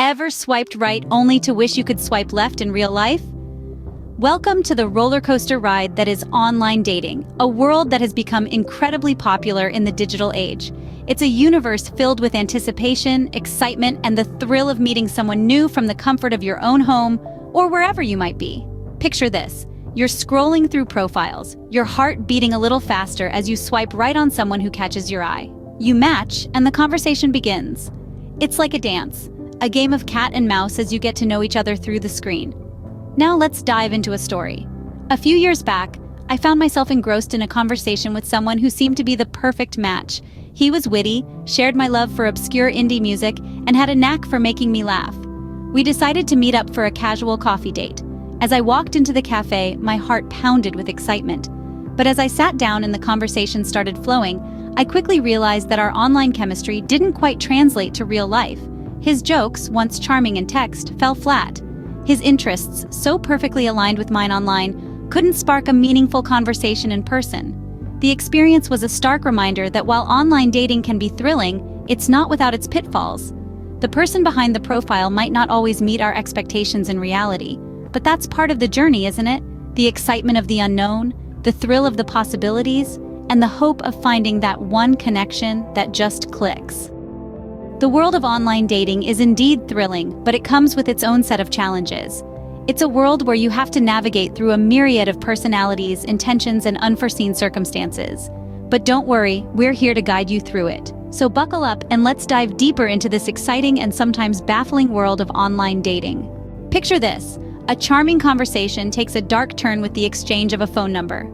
Ever swiped right only to wish you could swipe left in real life? Welcome to the roller coaster ride that is online dating, a world that has become incredibly popular in the digital age. It's a universe filled with anticipation, excitement, and the thrill of meeting someone new from the comfort of your own home or wherever you might be. Picture this. You're scrolling through profiles, your heart beating a little faster as you swipe right on someone who catches your eye. You match, and the conversation begins. It's like a dance, a game of cat and mouse as you get to know each other through the screen. Now let's dive into a story. A few years back, I found myself engrossed in a conversation with someone who seemed to be the perfect match. He was witty, shared my love for obscure indie music, and had a knack for making me laugh. We decided to meet up for a casual coffee date. As I walked into the cafe, my heart pounded with excitement. But as I sat down and the conversation started flowing, I quickly realized that our online chemistry didn't quite translate to real life. His jokes, once charming in text, fell flat. His interests, so perfectly aligned with mine online, couldn't spark a meaningful conversation in person. The experience was a stark reminder that while online dating can be thrilling, it's not without its pitfalls. The person behind the profile might not always meet our expectations in reality, but that's part of the journey, isn't it? The excitement of the unknown, the thrill of the possibilities, and the hope of finding that one connection that just clicks. The world of online dating is indeed thrilling, but it comes with its own set of challenges. It's a world where you have to navigate through a myriad of personalities, intentions, and unforeseen circumstances. But don't worry, we're here to guide you through it. So buckle up and let's dive deeper into this exciting and sometimes baffling world of online dating. Picture this: a charming conversation takes a dark turn with the exchange of a phone number.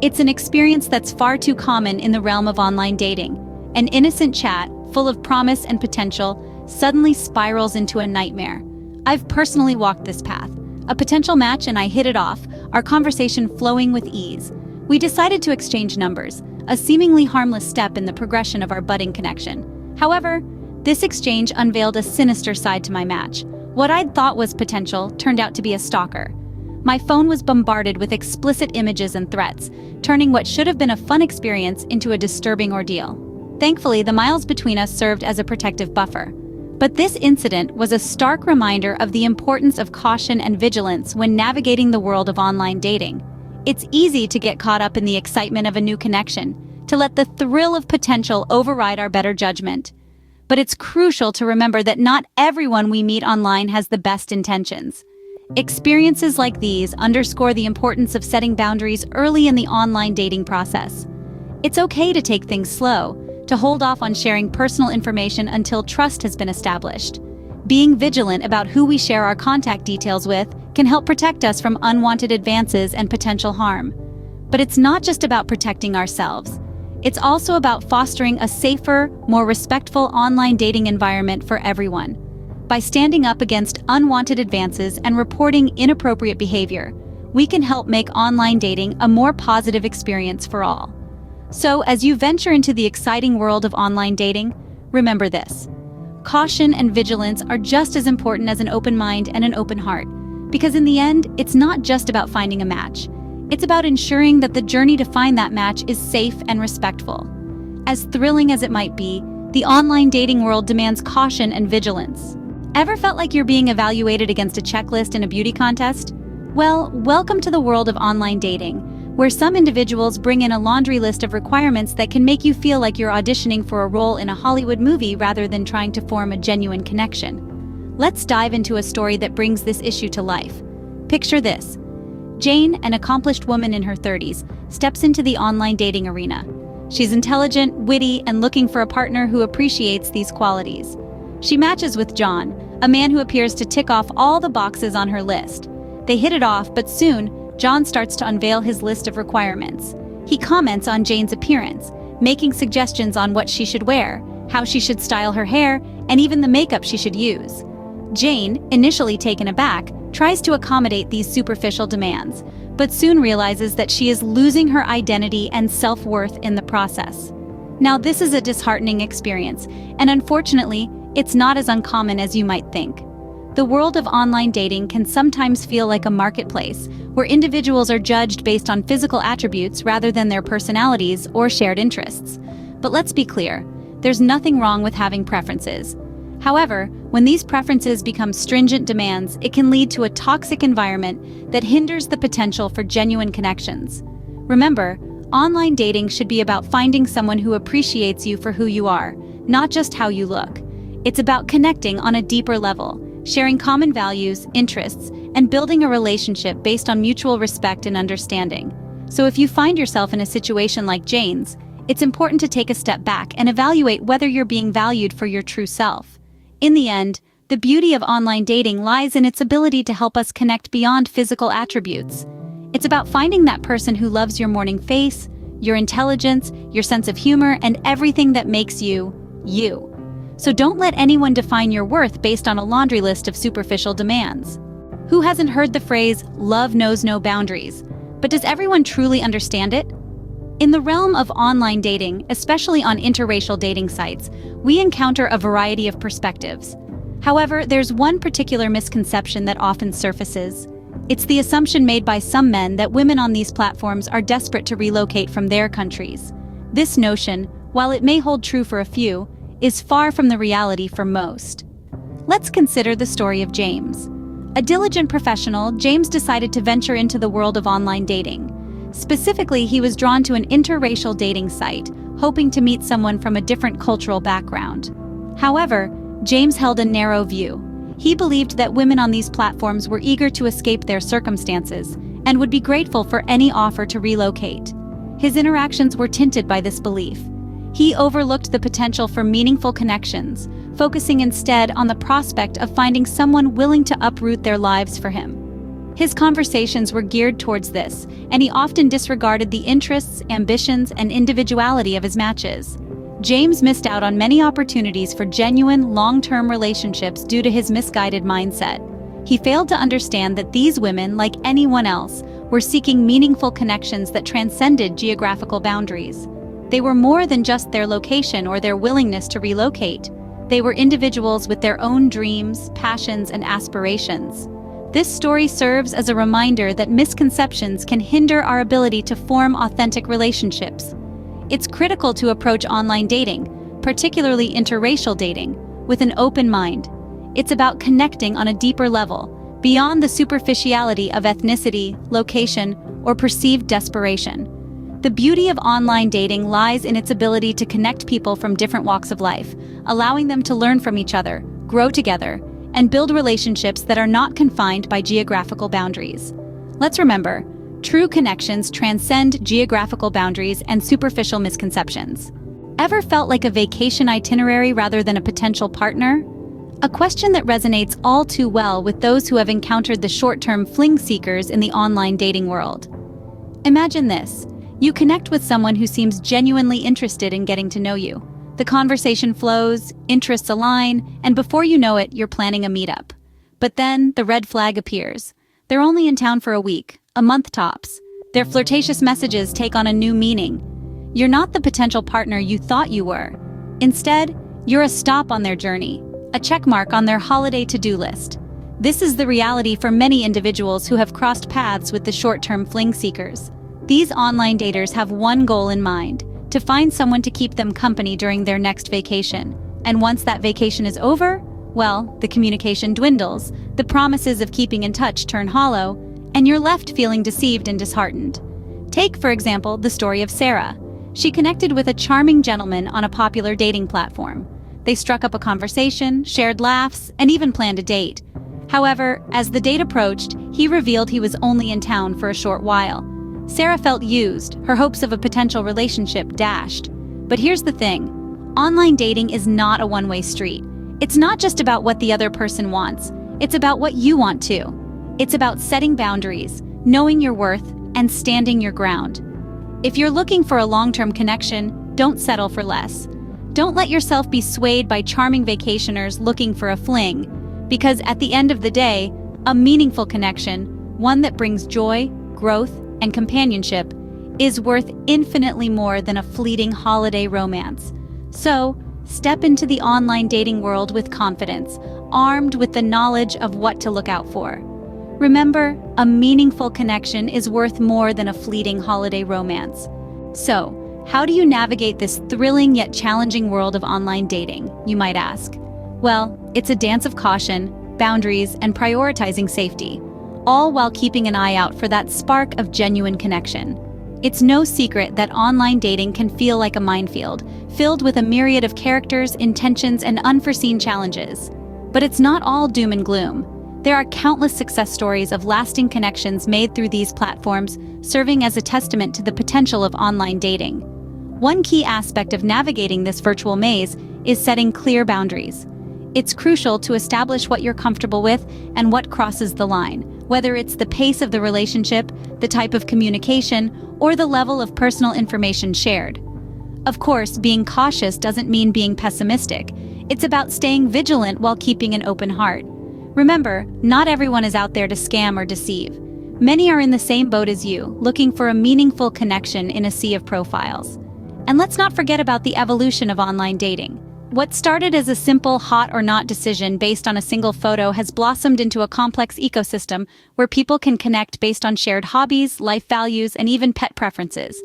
It's an experience that's far too common in the realm of online dating. An innocent chat, full of promise and potential, suddenly spirals into a nightmare. I've personally walked this path. A potential match and I hit it off, our conversation flowing with ease. We decided to exchange numbers, a seemingly harmless step in the progression of our budding connection. However, this exchange unveiled a sinister side to my match. What I'd thought was potential turned out to be a stalker. My phone was bombarded with explicit images and threats, turning what should have been a fun experience into a disturbing ordeal. Thankfully, the miles between us served as a protective buffer. But this incident was a stark reminder of the importance of caution and vigilance when navigating the world of online dating. It's easy to get caught up in the excitement of a new connection, to let the thrill of potential override our better judgment. But it's crucial to remember that not everyone we meet online has the best intentions. Experiences like these underscore the importance of setting boundaries early in the online dating process. It's okay to take things slow, to hold off on sharing personal information until trust has been established. Being vigilant about who we share our contact details with can help protect us from unwanted advances and potential harm. But it's not just about protecting ourselves. It's also about fostering a safer, more respectful online dating environment for everyone. By standing up against unwanted advances and reporting inappropriate behavior, we can help make online dating a more positive experience for all. So, as you venture into the exciting world of online dating, remember this: caution and vigilance are just as important as an open mind and an open heart. Because in the end, it's not just about finding a match. It's about ensuring that the journey to find that match is safe and respectful. As thrilling as it might be, the online dating world demands caution and vigilance. Ever felt like you're being evaluated against a checklist in a beauty contest? Well, welcome to the world of online dating, where some individuals bring in a laundry list of requirements that can make you feel like you're auditioning for a role in a Hollywood movie rather than trying to form a genuine connection. Let's dive into a story that brings this issue to life. Picture this. Jane, an accomplished woman in her 30s, steps into the online dating arena. She's intelligent, witty, and looking for a partner who appreciates these qualities. She matches with John, a man who appears to tick off all the boxes on her list. They hit it off, but soon, John starts to unveil his list of requirements. He comments on Jane's appearance, making suggestions on what she should wear, how she should style her hair, and even the makeup she should use. Jane, initially taken aback, tries to accommodate these superficial demands, but soon realizes that she is losing her identity and self-worth in the process. Now, this is a disheartening experience, and unfortunately, it's not as uncommon as you might think. The world of online dating can sometimes feel like a marketplace, where individuals are judged based on physical attributes rather than their personalities or shared interests. But let's be clear, there's nothing wrong with having preferences. However, when these preferences become stringent demands, it can lead to a toxic environment that hinders the potential for genuine connections. Remember, online dating should be about finding someone who appreciates you for who you are, not just how you look. It's about connecting on a deeper level, sharing common values, interests, and building a relationship based on mutual respect and understanding. So if you find yourself in a situation like Jane's, it's important to take a step back and evaluate whether you're being valued for your true self. In the end, the beauty of online dating lies in its ability to help us connect beyond physical attributes. It's about finding that person who loves your morning face, your intelligence, your sense of humor, and everything that makes you, you. So don't let anyone define your worth based on a laundry list of superficial demands. Who hasn't heard the phrase, "Love knows no boundaries"? But does everyone truly understand it? In the realm of online dating, especially on interracial dating sites, we encounter a variety of perspectives. However, there's one particular misconception that often surfaces. It's the assumption made by some men that women on these platforms are desperate to relocate from their countries. This notion, while it may hold true for a few, is far from the reality for most. Let's consider the story of James. A diligent professional, James decided to venture into the world of online dating. Specifically, he was drawn to an interracial dating site, hoping to meet someone from a different cultural background. However, James held a narrow view. He believed that women on these platforms were eager to escape their circumstances and would be grateful for any offer to relocate. His interactions were tinted by this belief. He overlooked the potential for meaningful connections, focusing instead on the prospect of finding someone willing to uproot their lives for him. His conversations were geared towards this, and he often disregarded the interests, ambitions, and individuality of his matches. James missed out on many opportunities for genuine, long-term relationships due to his misguided mindset. He failed to understand that these women, like anyone else, were seeking meaningful connections that transcended geographical boundaries. They were more than just their location or their willingness to relocate. They were individuals with their own dreams, passions, and aspirations. This story serves as a reminder that misconceptions can hinder our ability to form authentic relationships. It's critical to approach online dating, particularly interracial dating, with an open mind. It's about connecting on a deeper level, beyond the superficiality of ethnicity, location, or perceived desperation. The beauty of online dating lies in its ability to connect people from different walks of life, allowing them to learn from each other, grow together, and build relationships that are not confined by geographical boundaries. Let's remember, true connections transcend geographical boundaries and superficial misconceptions. Ever felt like a vacation itinerary rather than a potential partner? A question that resonates all too well with those who have encountered the short-term fling seekers in the online dating world. Imagine this. You connect with someone who seems genuinely interested in getting to know you. The conversation flows, interests align, and before you know it, you're planning a meetup. But then the red flag appears. They're only in town for a week, a month tops. Their flirtatious messages take on a new meaning. You're not the potential partner you thought you were. Instead, you're a stop on their journey, a checkmark on their holiday to-do list. This is the reality for many individuals who have crossed paths with the short-term fling seekers. These online daters have one goal in mind: to find someone to keep them company during their next vacation. And once that vacation is over, well, the communication dwindles, the promises of keeping in touch turn hollow, and you're left feeling deceived and disheartened. Take, for example, the story of Sarah. She connected with a charming gentleman on a popular dating platform. They struck up a conversation, shared laughs, and even planned a date. However, as the date approached, he revealed he was only in town for a short while. Sarah felt used, her hopes of a potential relationship dashed. But here's the thing. Online dating is not a one-way street. It's not just about what the other person wants. It's about what you want too. It's about setting boundaries, knowing your worth, and standing your ground. If you're looking for a long-term connection, don't settle for less. Don't let yourself be swayed by charming vacationers looking for a fling, because at the end of the day, a meaningful connection, one that brings joy, growth, and companionship, is worth infinitely more than a fleeting holiday romance. So, step into the online dating world with confidence, armed with the knowledge of what to look out for. Remember, a meaningful connection is worth more than a fleeting holiday romance. So, how do you navigate this thrilling yet challenging world of online dating, you might ask? Well, it's a dance of caution, boundaries, and prioritizing safety, all while keeping an eye out for that spark of genuine connection. It's no secret that online dating can feel like a minefield, filled with a myriad of characters, intentions, and unforeseen challenges. But it's not all doom and gloom. There are countless success stories of lasting connections made through these platforms, serving as a testament to the potential of online dating. One key aspect of navigating this virtual maze is setting clear boundaries. It's crucial to establish what you're comfortable with and what crosses the line, whether it's the pace of the relationship, the type of communication, or the level of personal information shared. Of course, being cautious doesn't mean being pessimistic. It's about staying vigilant while keeping an open heart. Remember, not everyone is out there to scam or deceive. Many are in the same boat as you, looking for a meaningful connection in a sea of profiles. And let's not forget about the evolution of online dating. What started as a simple hot or not decision based on a single photo has blossomed into a complex ecosystem where people can connect based on shared hobbies, life values, and even pet preferences.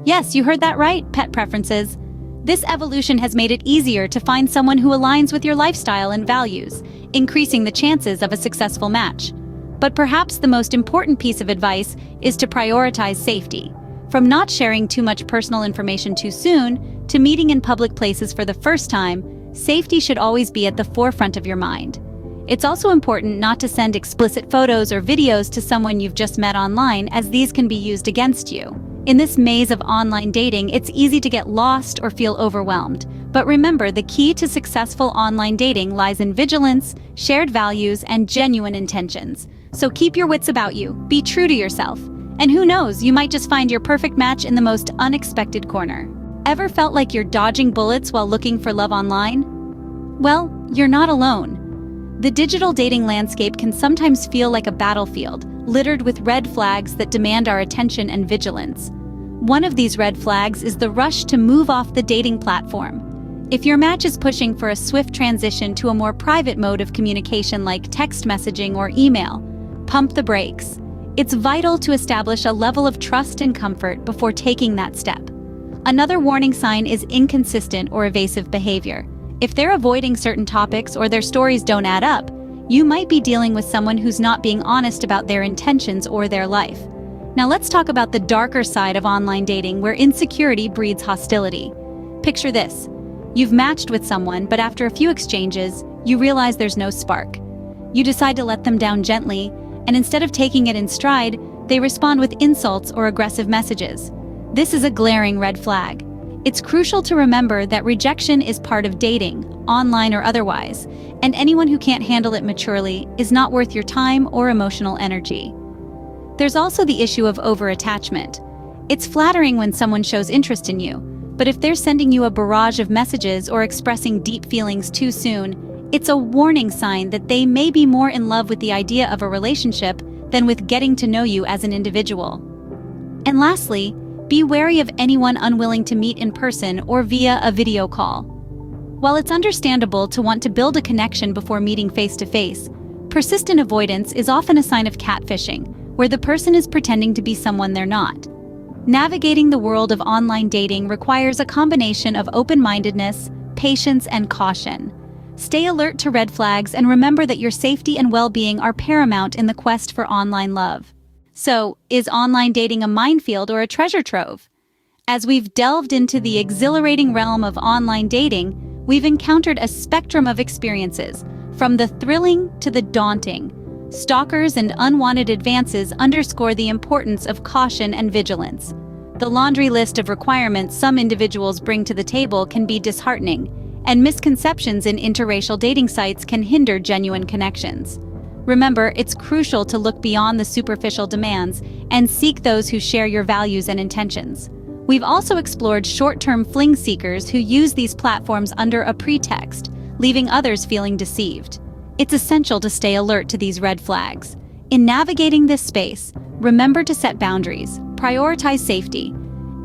Yes, you heard that right, pet preferences. This evolution has made it easier to find someone who aligns with your lifestyle and values, increasing the chances of a successful match. But perhaps the most important piece of advice is to prioritize safety. From not sharing too much personal information too soon, to meeting in public places for the first time, safety should always be at the forefront of your mind. It's also important not to send explicit photos or videos to someone you've just met online, as these can be used against you. In this maze of online dating, it's easy to get lost or feel overwhelmed. But remember, the key to successful online dating lies in vigilance, shared values, and genuine intentions. So keep your wits about you, be true to yourself. And who knows, you might just find your perfect match in the most unexpected corner. Ever felt like you're dodging bullets while looking for love online? Well, you're not alone. The digital dating landscape can sometimes feel like a battlefield, littered with red flags that demand our attention and vigilance. One of these red flags is the rush to move off the dating platform. If your match is pushing for a swift transition to a more private mode of communication like text messaging or email, pump the brakes. It's vital to establish a level of trust and comfort before taking that step. Another warning sign is inconsistent or evasive behavior. If they're avoiding certain topics or their stories don't add up, you might be dealing with someone who's not being honest about their intentions or their life. Now let's talk about the darker side of online dating, where insecurity breeds hostility. Picture this. You've matched with someone, but after a few exchanges, you realize there's no spark. You decide to let them down gently, and instead of taking it in stride, they respond with insults or aggressive messages. This is a glaring red flag. It's crucial to remember that rejection is part of dating, online or otherwise, and anyone who can't handle it maturely is not worth your time or emotional energy. There's also the issue of over-attachment. It's flattering when someone shows interest in you, but if they're sending you a barrage of messages or expressing deep feelings too soon, it's a warning sign that they may be more in love with the idea of a relationship than with getting to know you as an individual. And lastly, be wary of anyone unwilling to meet in person or via a video call. While it's understandable to want to build a connection before meeting face-to-face, persistent avoidance is often a sign of catfishing, where the person is pretending to be someone they're not. Navigating the world of online dating requires a combination of open-mindedness, patience, and caution. Stay alert to red flags and remember that your safety and well-being are paramount in the quest for online love. So, is online dating a minefield or a treasure trove? As we've delved into the exhilarating realm of online dating, we've encountered a spectrum of experiences, from the thrilling to the daunting. Stalkers and unwanted advances underscore the importance of caution and vigilance. The laundry list of requirements some individuals bring to the table can be disheartening, and misconceptions in interracial dating sites can hinder genuine connections. Remember, it's crucial to look beyond the superficial demands and seek those who share your values and intentions. We've also explored short-term fling seekers who use these platforms under a pretext, leaving others feeling deceived. It's essential to stay alert to these red flags. In navigating this space, remember to set boundaries, prioritize safety,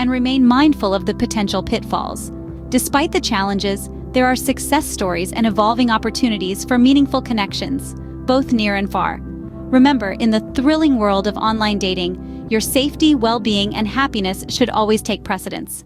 and remain mindful of the potential pitfalls. Despite the challenges, there are success stories and evolving opportunities for meaningful connections, both near and far. Remember, in the thrilling world of online dating, your safety, well-being, and happiness should always take precedence.